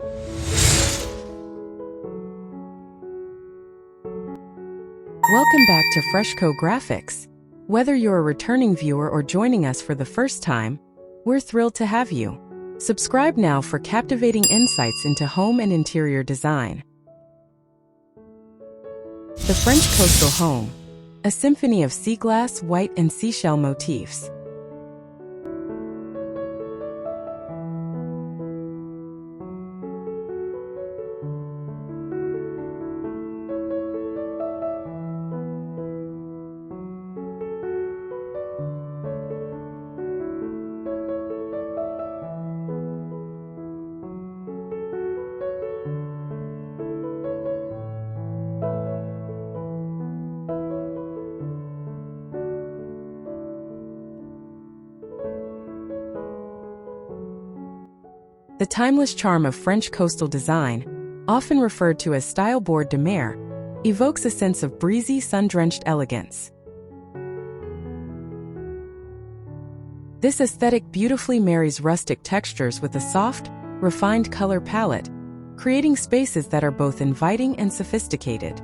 Welcome back to Freshco Graphics. Whether you're a returning viewer or joining us for the first time, we're thrilled to have you. Subscribe now for captivating insights into home and interior design. The French Coastal Home, a symphony of Seaglass, white, and seashell motifs. The timeless charm of French coastal design, often referred to as style bord de mer, evokes a sense of breezy, sun-drenched elegance. This aesthetic beautifully marries rustic textures with a soft, refined color palette, creating spaces that are both inviting and sophisticated.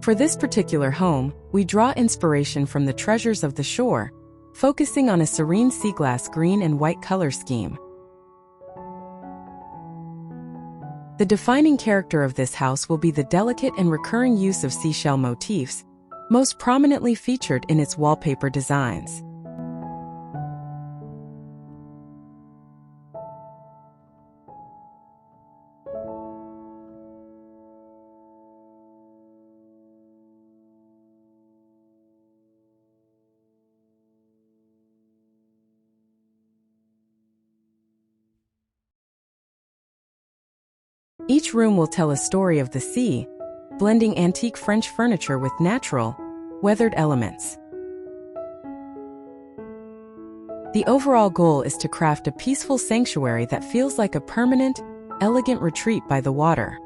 For this particular home, we draw inspiration from the treasures of the shore, focusing on a serene seaglass green and white color scheme. The defining character of this house will be the delicate and recurring use of seashell motifs, most prominently featured in its wallpaper designs. Each room will tell a story of the sea, blending antique French furniture with natural, weathered elements. The overall goal is to craft a peaceful sanctuary that feels like a permanent, elegant retreat by the water.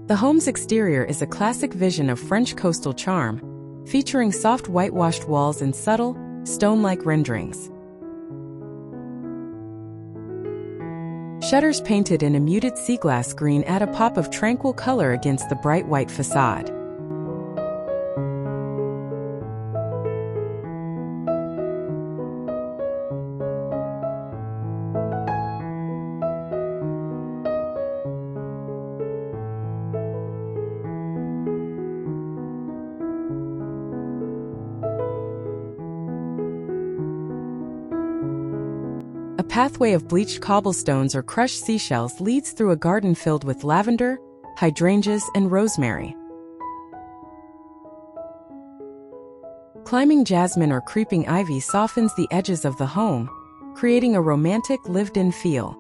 The home's exterior is a classic vision of French coastal charm, featuring soft whitewashed walls and subtle, stone-like renderings. Shutters painted in a muted seaglass green add a pop of tranquil color against the bright white facade. A pathway of bleached cobblestones or crushed seashells leads through a garden filled with lavender, hydrangeas, and rosemary. Climbing jasmine or creeping ivy softens the edges of the home, creating a romantic, lived-in feel.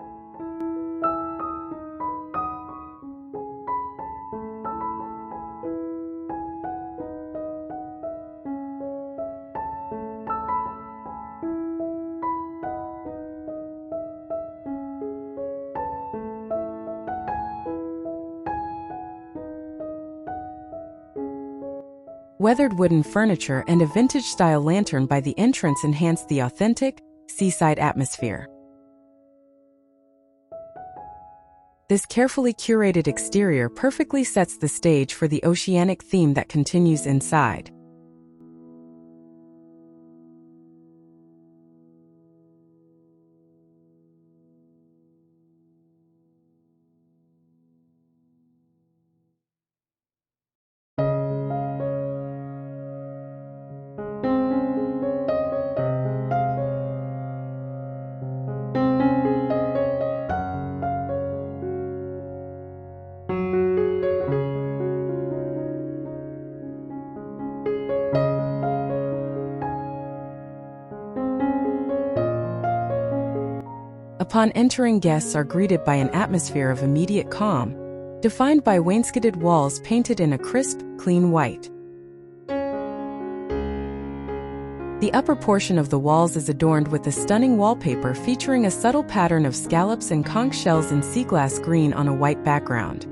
Weathered wooden furniture and a vintage-style lantern by the entrance enhance the authentic, seaside atmosphere. This carefully curated exterior perfectly sets the stage for the oceanic theme that continues inside. Upon entering, guests are greeted by an atmosphere of immediate calm, defined by wainscoted walls painted in a crisp, clean white. The upper portion of the walls is adorned with a stunning wallpaper featuring a subtle pattern of scallops and conch shells in seaglass green on a white background.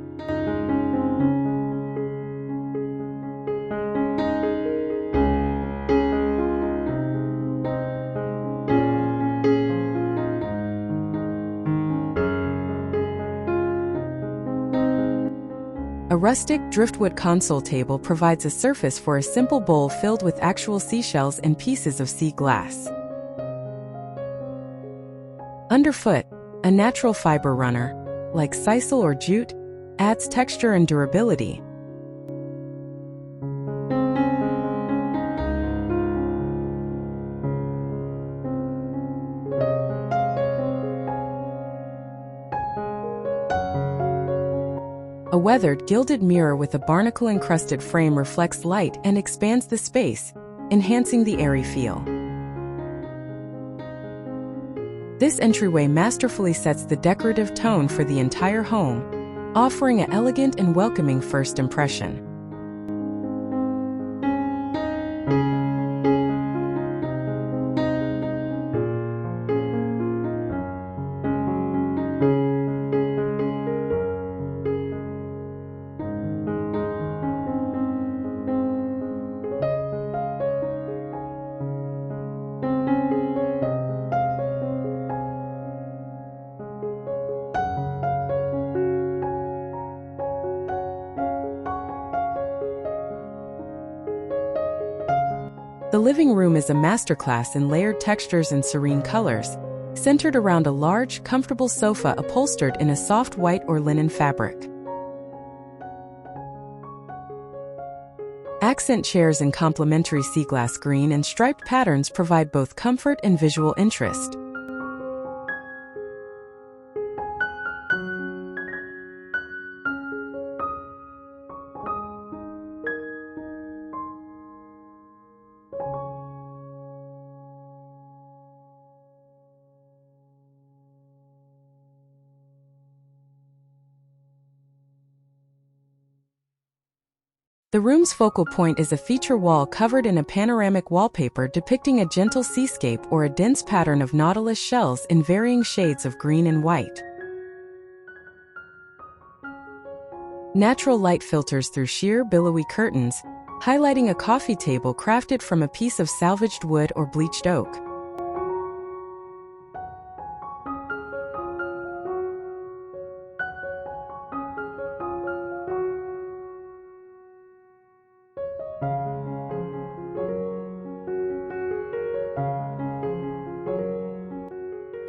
A rustic driftwood console table provides a surface for a simple bowl filled with actual seashells and pieces of sea glass. Underfoot, a natural fiber runner, like sisal or jute, adds texture and durability. A weathered, gilded mirror with a barnacle-encrusted frame reflects light and expands the space, enhancing the airy feel. This entryway masterfully sets the decorative tone for the entire home, offering an elegant and welcoming first impression. The living room is a masterclass in layered textures and serene colors, centered around a large, comfortable sofa upholstered in a soft white or linen fabric. Accent chairs in complementary seaglass green and striped patterns provide both comfort and visual interest. The room's focal point is a feature wall covered in a panoramic wallpaper depicting a gentle seascape or a dense pattern of nautilus shells in varying shades of green and white. Natural light filters through sheer, billowy curtains, highlighting a coffee table crafted from a piece of salvaged wood or bleached oak.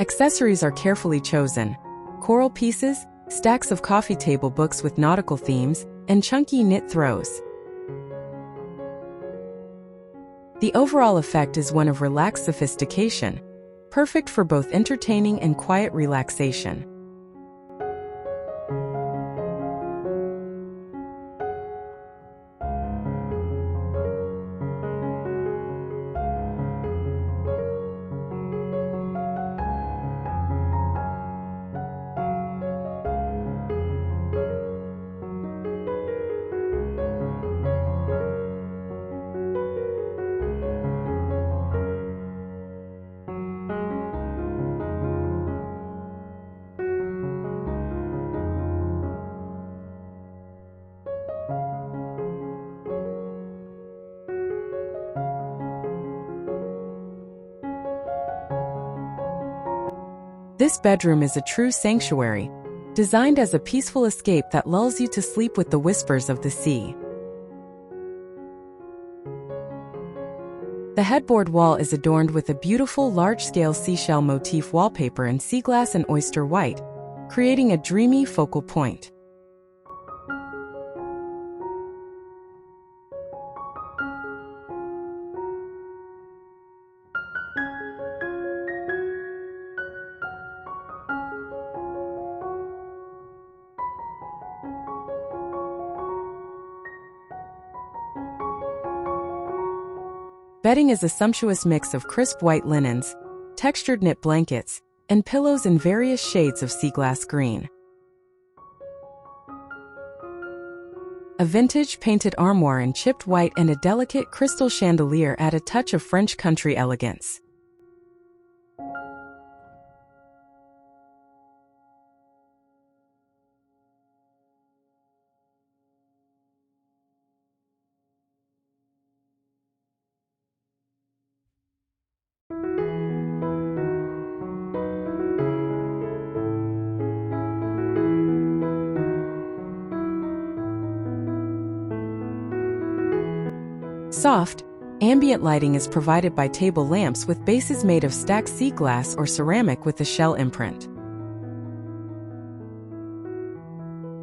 Accessories are carefully chosen: coral pieces, stacks of coffee table books with nautical themes, and chunky knit throws. The overall effect is one of relaxed sophistication, perfect for both entertaining and quiet relaxation. This bedroom is a true sanctuary, designed as a peaceful escape that lulls you to sleep with the whispers of the sea. The headboard wall is adorned with a beautiful large-scale seashell motif wallpaper in Seaglass and oyster white, creating a dreamy focal point. Bedding is a sumptuous mix of crisp white linens, textured knit blankets, and pillows in various shades of sea glass green. A vintage painted armoire in chipped white and a delicate crystal chandelier add a touch of French country elegance. Soft, ambient lighting is provided by table lamps with bases made of stacked sea glass or ceramic with a shell imprint.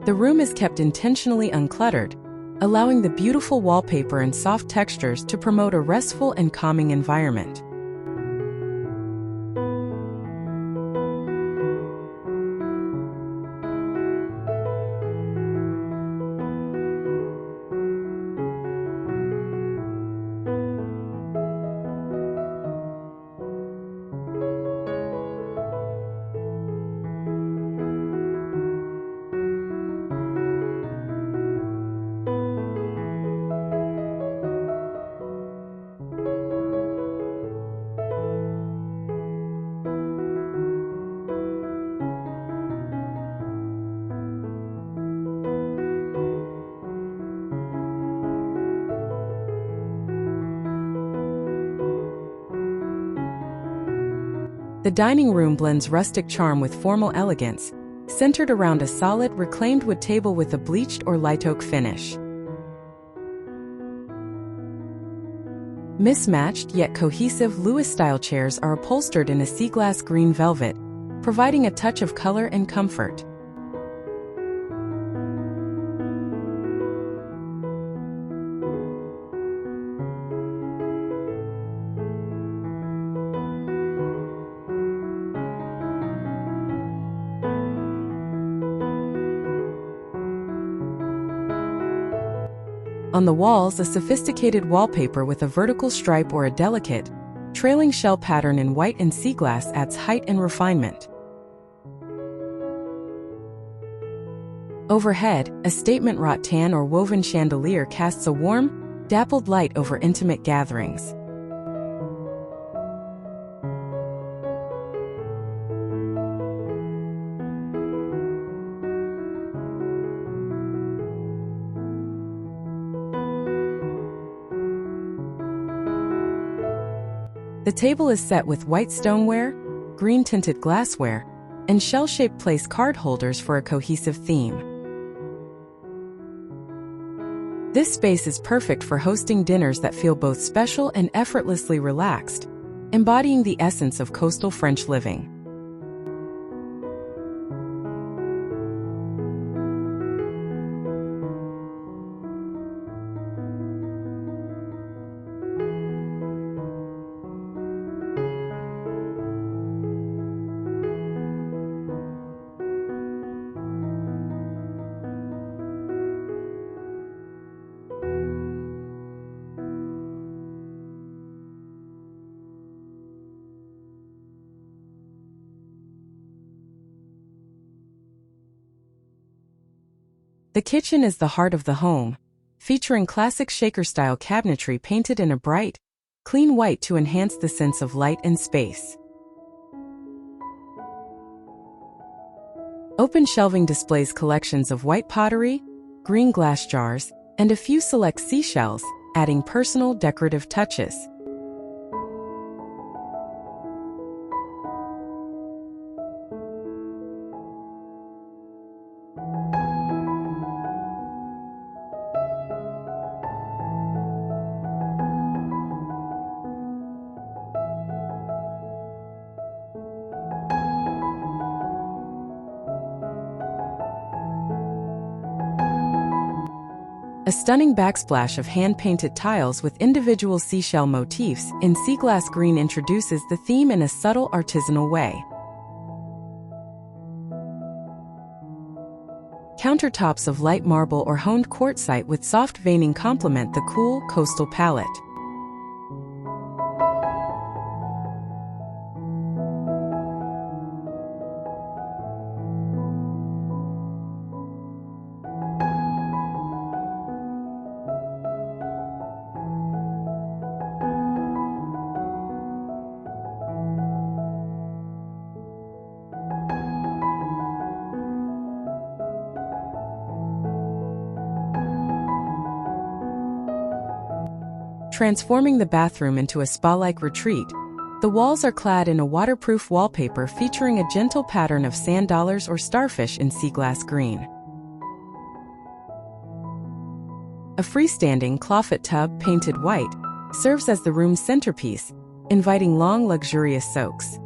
The room is kept intentionally uncluttered, allowing the beautiful wallpaper and soft textures to promote a restful and calming environment. The dining room blends rustic charm with formal elegance, centered around a solid, reclaimed wood table with a bleached or light oak finish. Mismatched yet cohesive Louis-style chairs are upholstered in a sea glass green velvet, providing a touch of color and comfort. On the walls, a sophisticated wallpaper with a vertical stripe or a delicate, trailing shell pattern in white and sea glass adds height and refinement. Overhead, a statement wrought tan or woven chandelier casts a warm, dappled light over intimate gatherings. The table is set with white stoneware, green-tinted glassware, and shell-shaped place card holders for a cohesive theme. This space is perfect for hosting dinners that feel both special and effortlessly relaxed, embodying the essence of coastal French living. The kitchen is the heart of the home, featuring classic Shaker-style cabinetry painted in a bright, clean white to enhance the sense of light and space. Open shelving displays collections of white pottery, green glass jars, and a few select seashells, adding personal decorative touches. A stunning backsplash of hand-painted tiles with individual seashell motifs in Seaglass green introduces the theme in a subtle artisanal way. Countertops of light marble or honed quartzite with soft veining complement the cool, coastal palette. Transforming the bathroom into a spa-like retreat, the walls are clad in a waterproof wallpaper featuring a gentle pattern of sand dollars or starfish in Seaglass green. A freestanding clawfoot tub painted white serves as the room's centerpiece, inviting long, luxurious soaks.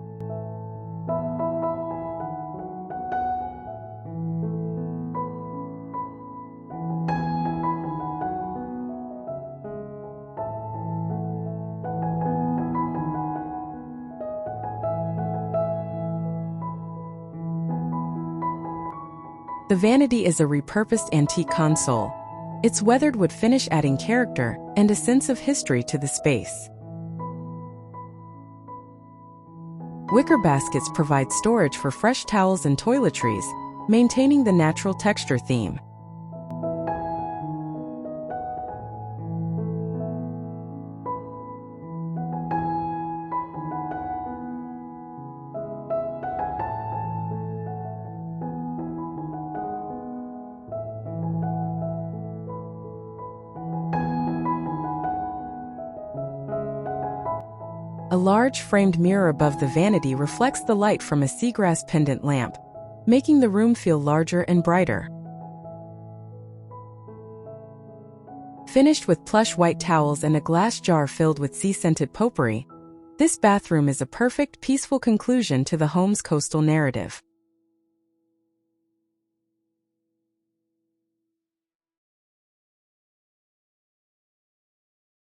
The vanity is a repurposed antique console, its weathered wood finish adding character and a sense of history to the space. Wicker baskets provide storage for fresh towels and toiletries, maintaining the natural texture theme. A large framed mirror above the vanity reflects the light from a seagrass pendant lamp, making the room feel larger and brighter. Finished with plush white towels and a glass jar filled with sea-scented potpourri, this bathroom is a perfect, peaceful conclusion to the home's coastal narrative.